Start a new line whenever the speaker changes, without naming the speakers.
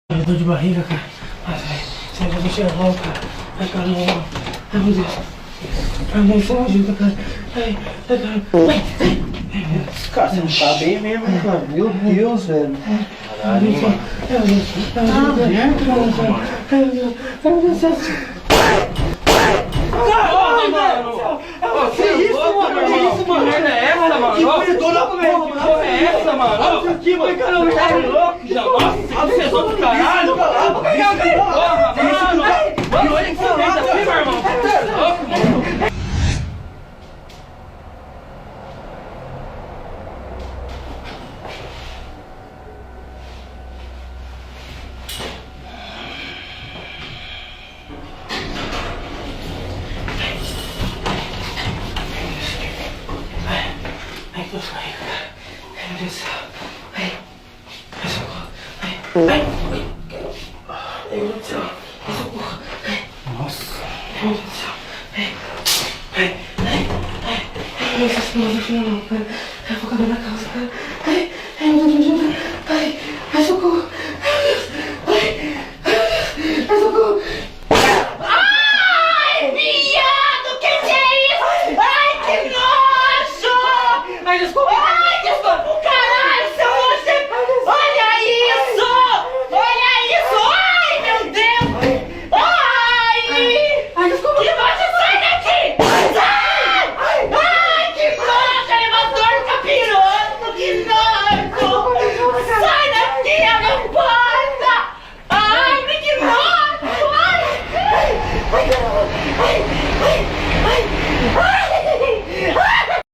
Eu dor de barriga, cara. Ai, sai pra deixar logo, cara. Ai, cara, não. Ai, meu Deus. Ai, mãe, você me ajuda, cara. Ai, cara.
Cara, você não tá bem mesmo, cara. Meu Deus, velho.
Caralho, mano. Ai, meu Deus.
Caralho, mano! Que isso, mano? Que isso, mano? Que merda é essa, mano? Que corredora, porra, que porra é essa, mano? Olha isso aqui, mano. Caramba, tá louco, já. Nossa, você é do caralho. Porra, mano. Mano, olha que você fez aqui, meu irmão. Você é louco, mano.
Ai, que barriga, cara. Ai, meu Deus do céu. Ai, socorro. Ai, ai, ai, meu Deus do céu. Ai, socorro. Ai. Nossa. Ai, meu Deus do céu.